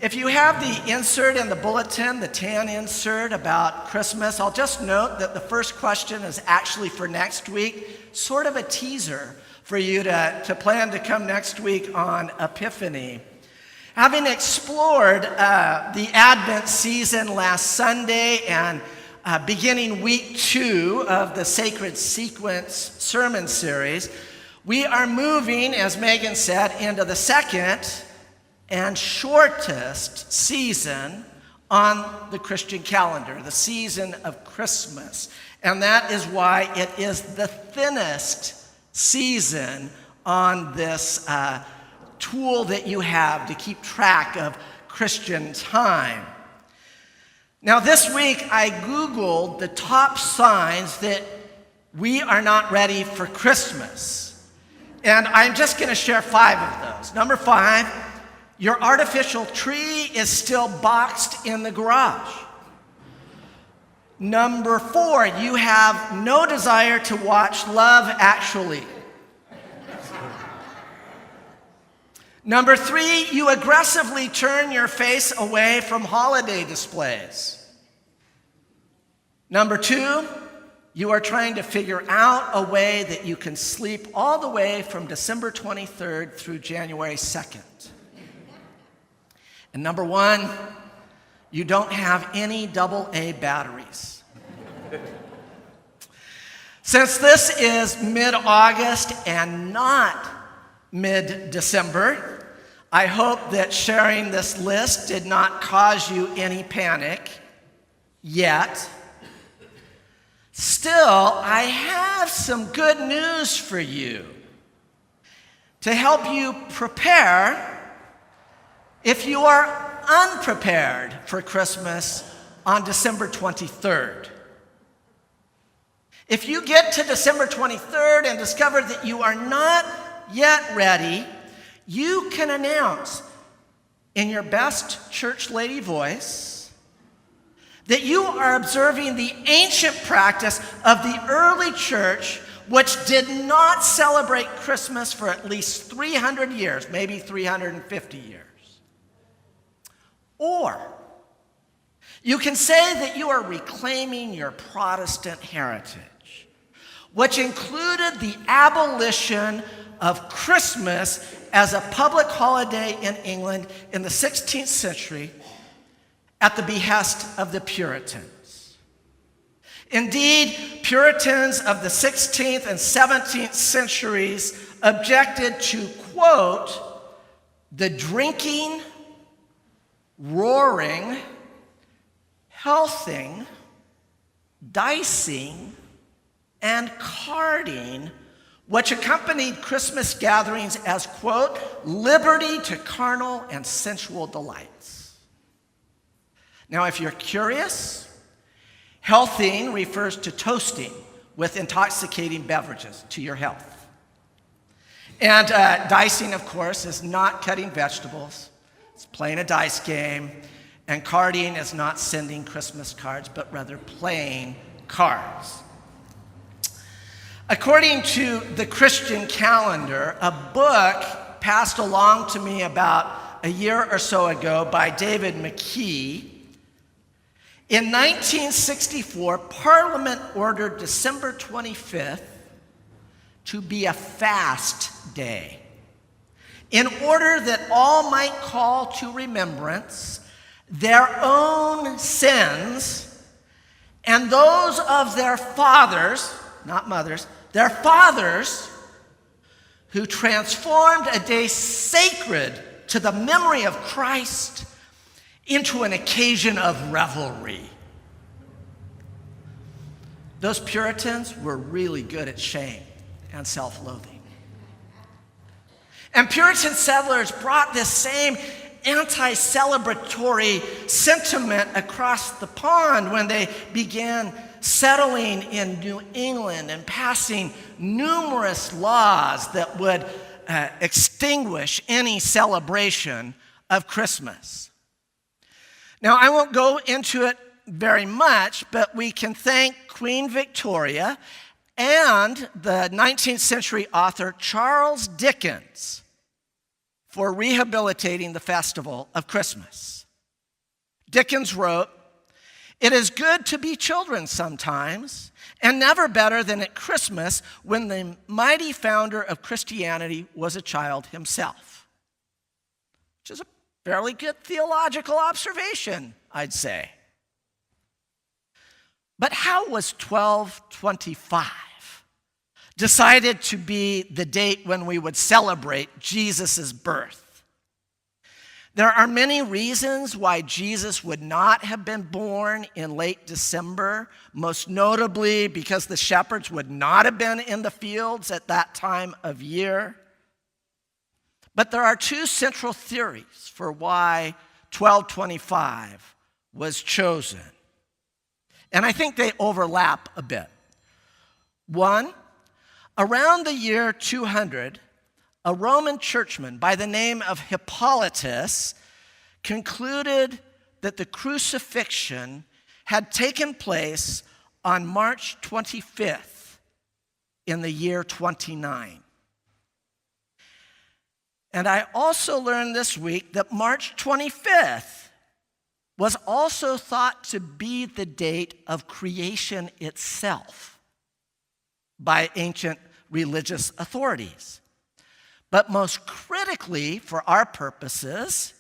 If you have the insert in the bulletin, the tan insert about Christmas, I'll just note that the first question is actually for next week, sort of a teaser for you to plan to come next week on Epiphany. Having explored the Advent season last Sunday and beginning week 2 of the Sacred Sequence sermon series, we are moving, as Megan said, into the second and shortest season on the Christian calendar, the season of Christmas. And that is why it is the thinnest season on this tool that you have to keep track of Christian time. Now, this week I Googled the top signs that we are not ready for Christmas. And I'm just going to share 5 of those. Number 5, your artificial tree is still boxed in the garage. Number 4, you have no desire to watch Love Actually. Number 3, you aggressively turn your face away from holiday displays. Number 2, you are trying to figure out a way that you can sleep all the way from December 23rd through January 2nd. And number 1, you don't have any AA batteries. Since this is mid-August and not mid-December, I hope that sharing this list did not cause you any panic yet. Still, I have some good news for you to help you prepare if you are unprepared for Christmas on December 23rd. If you get to December 23rd and discover that you are not yet ready, you can announce in your best church lady voice that you are observing the ancient practice of the early church, which did not celebrate Christmas for at least 300 years, maybe 350 years. Or you can say that you are reclaiming your Protestant heritage, which included the abolition of Christmas as a public holiday in England in the 16th century at the behest of the Puritans. Indeed, Puritans of the 16th and 17th centuries objected to, quote, the drinking, roaring, healthing, dicing, and carding, which accompanied Christmas gatherings as, quote, liberty to carnal and sensual delights. Now, if you're curious, healthing refers to toasting with intoxicating beverages to your health. And dicing, of course, is not cutting vegetables. It's playing a dice game. And carding is not sending Christmas cards, but rather playing cards. According to the Christian calendar, a book passed along to me about a year or so ago by David McKee. In 1964, Parliament ordered December 25th to be a fast day, in order that all might call to remembrance their own sins and those of their fathers, not mothers, their fathers, who transformed a day sacred to the memory of Christ into an occasion of revelry. Those Puritans were really good at shame and self-loathing. And Puritan settlers brought this same anti-celebratory sentiment across the pond when they began settling in New England and passing numerous laws that would extinguish any celebration of Christmas. Now, I won't go into it very much, but we can thank Queen Victoria and the 19th century author Charles Dickens for rehabilitating the festival of Christmas. Dickens wrote, "It is good to be children sometimes, and never better than at Christmas when the mighty founder of Christianity was a child himself." Which is a fairly good theological observation, I'd say. But how was 1225 decided to be the date when we would celebrate Jesus' birth? There are many reasons why Jesus would not have been born in late December, most notably because the shepherds would not have been in the fields at that time of year. But there are two central theories for why 1225 was chosen. And I think they overlap a bit. One, around the year 200, a Roman churchman by the name of Hippolytus concluded that the crucifixion had taken place on March 25th in the year 29. And I also learned this week that March 25th was also thought to be the date of creation itself by ancient religious authorities. But most critically, for our purposes,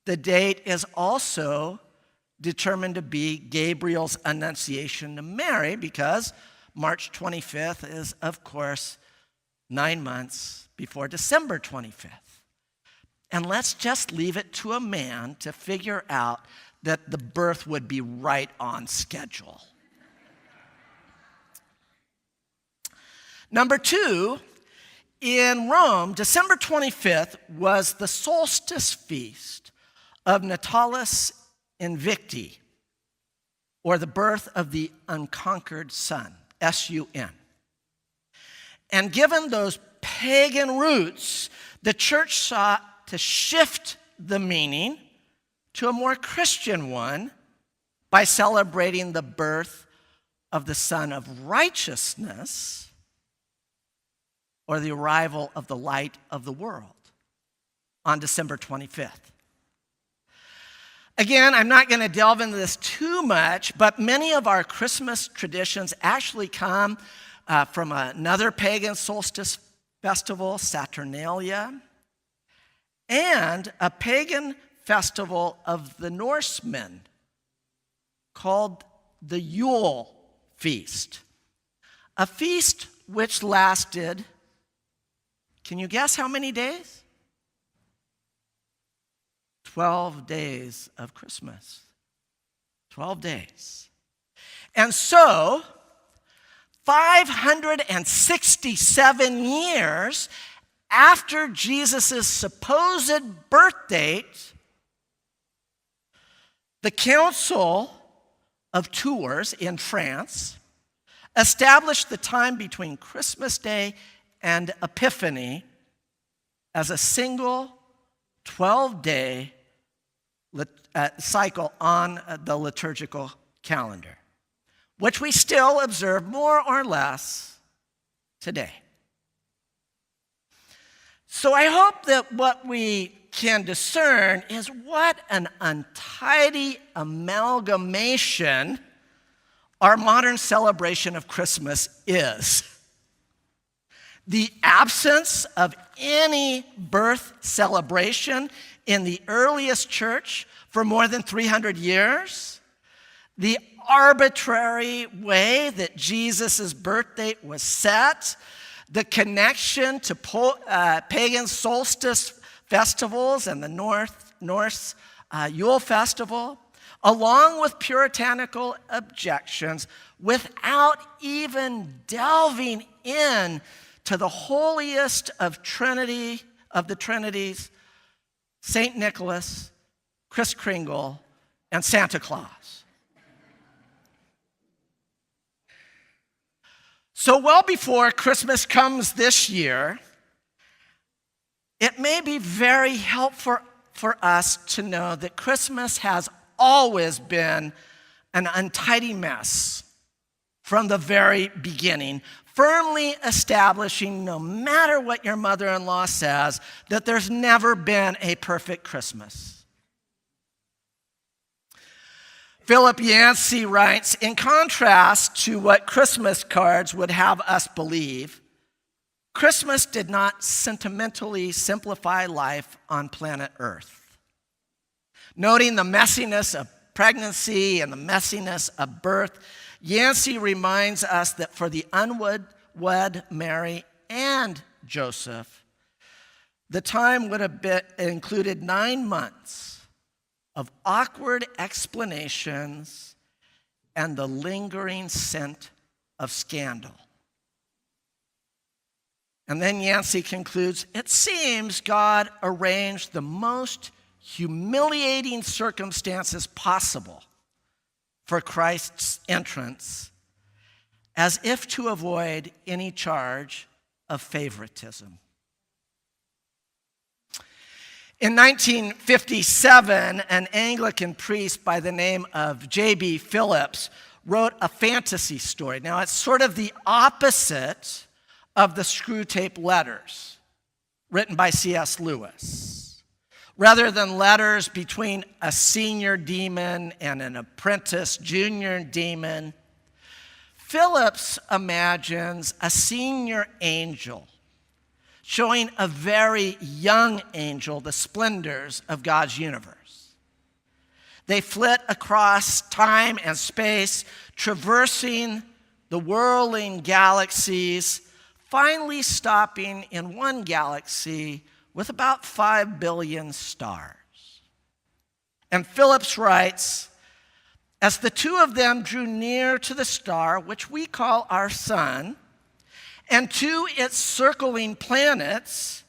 the date is also determined to be Gabriel's annunciation to Mary, because March 25th is, of course, 9 months before December 25th. And let's just leave it to a man to figure out that the birth would be right on schedule. Number two, in Rome, December 25th was the solstice feast of Natalis Invicti, or the birth of the unconquered sun, S-U-N. And given those pagan roots, the church sought to shift the meaning to a more Christian one by celebrating the birth of the Son of Righteousness, or the arrival of the light of the world on December 25th. Again, I'm not going to delve into this too much, but many of our Christmas traditions actually come from another pagan solstice festival, Saturnalia, and a pagan festival of the Norsemen called the Yule Feast, a feast which lasted, can you guess how many days? 12 days of Christmas. 12 days. And so, 567 years after Jesus' supposed birth date, the Council of Tours in France established the time between Christmas Day and Epiphany as a single 12-day cycle on the liturgical calendar, which we still observe more or less today. So I hope that what we can discern is what an untidy amalgamation our modern celebration of Christmas is. The absence of any birth celebration in the earliest church for more than 300 years, the arbitrary way that Jesus' birth date was set, the connection to pagan solstice festivals and the Norse Yule festival, along with puritanical objections, without even delving in to the holiest of the Trinities, St. Nicholas, Kris Kringle, and Santa Claus. So well before Christmas comes this year, it may be very helpful for us to know that Christmas has always been an untidy mess from the very beginning, firmly establishing, no matter what your mother-in-law says, that there's never been a perfect Christmas. Philip Yancey writes, in contrast to what Christmas cards would have us believe, Christmas did not sentimentally simplify life on planet Earth. Noting the messiness of pregnancy and the messiness of birth, Yancey reminds us that for the unwed Mary and Joseph, the time would have included 9 months of awkward explanations and the lingering scent of scandal. And then Yancey concludes, it seems God arranged the most humiliating circumstances possible for Christ's entrance, as if to avoid any charge of favoritism. In 1957, an Anglican priest by the name of J.B. Phillips wrote a fantasy story. Now, it's sort of the opposite of the Screwtape Letters written by C.S. Lewis. Rather than letters between a senior demon and an apprentice junior demon, Phillips imagines a senior angel showing a very young angel the splendors of God's universe. They flit across time and space, traversing the whirling galaxies, finally stopping in one galaxy with about 5 billion stars. And Phillips writes, as the two of them drew near to the star, which we call our sun, and to its circling planets,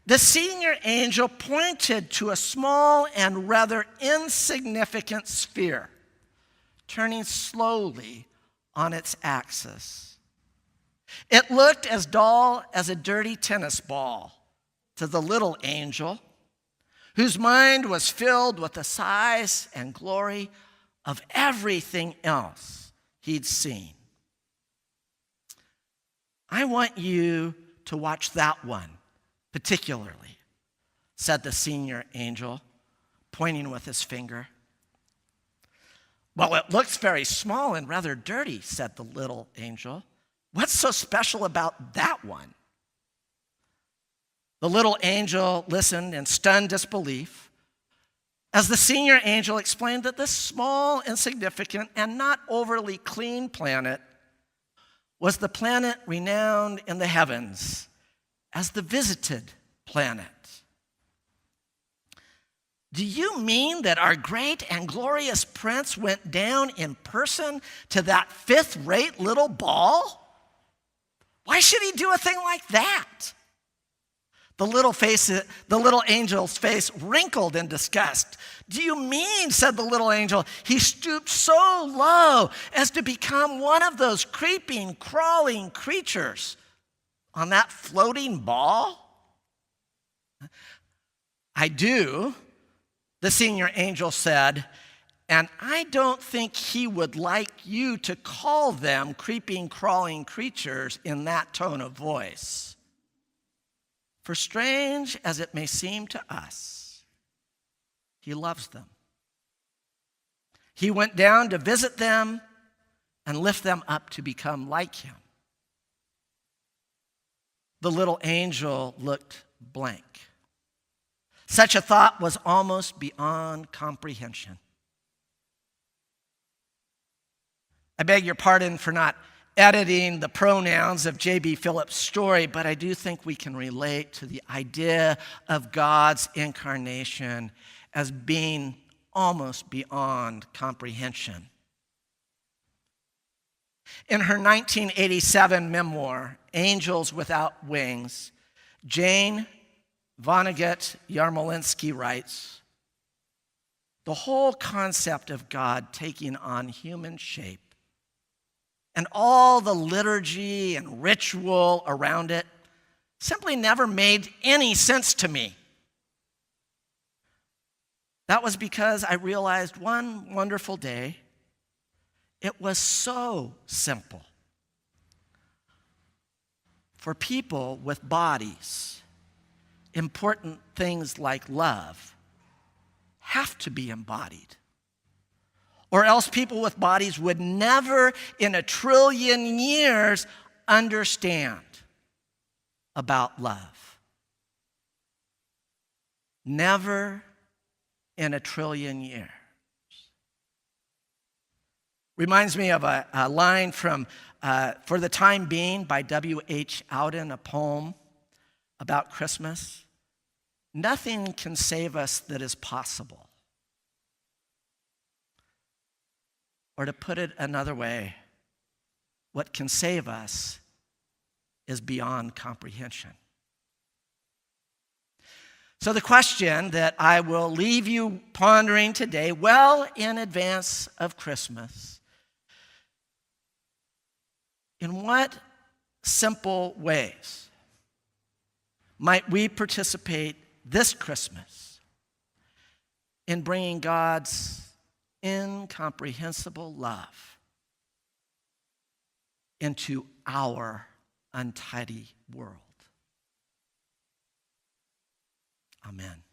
the senior angel pointed to a small and rather insignificant sphere, turning slowly on its axis. It looked as dull as a dirty tennis ball to the little angel, whose mind was filled with the size and glory of everything else he'd seen. I want you to watch that one particularly, said the senior angel, pointing with his finger. Well, it looks very small and rather dirty, said the little angel. What's so special about that one? The little angel listened in stunned disbelief as the senior angel explained that this small, insignificant, and not overly clean planet was the planet renowned in the heavens as the visited planet. Do you mean that our great and glorious prince went down in person to that fifth-rate little ball? Why should he do a thing like that? The little angel's face wrinkled in disgust. Do you mean, said the little angel, he stooped so low as to become one of those creeping, crawling creatures on that floating ball? I do, the senior angel said, and I don't think he would like you to call them creeping, crawling creatures in that tone of voice. For strange as it may seem to us, he loves them. He went down to visit them and lift them up to become like him. The little angel looked blank. Such a thought was almost beyond comprehension. I beg your pardon for not editing the pronouns of J.B. Phillips' story, but I do think we can relate to the idea of God's incarnation as being almost beyond comprehension. In her 1987 memoir, Angels Without Wings, Jane Vonnegut Yarmolinsky writes, the whole concept of God taking on human shape and all the liturgy and ritual around it simply never made any sense to me. That was because I realized one wonderful day it was so simple. For people with bodies, important things like love have to be embodied. Or else people with bodies would never in a trillion years understand about love. Never in a trillion years. Reminds me of a line from For the Time Being by W.H. Auden, a poem about Christmas. Nothing can save us that is possible. Or to put it another way, what can save us is beyond comprehension. So the question that I will leave you pondering today, well in advance of Christmas, in what simple ways might we participate this Christmas in bringing God's incomprehensible love into our untidy world? Amen.